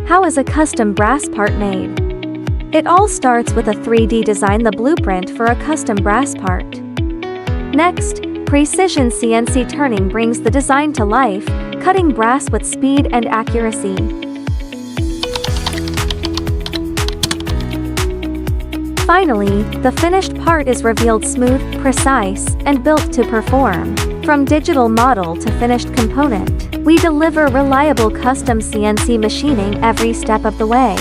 How is a custom brass part made? It all starts with a 3D design, the blueprint for a custom brass part. Next, precision CNC turning brings the design to life, cutting brass with speed and accuracy. Finally, the finished part is revealed smooth, precise, and built to perform. From digital model to finished component, we deliver reliable custom CNC machining every step of the way.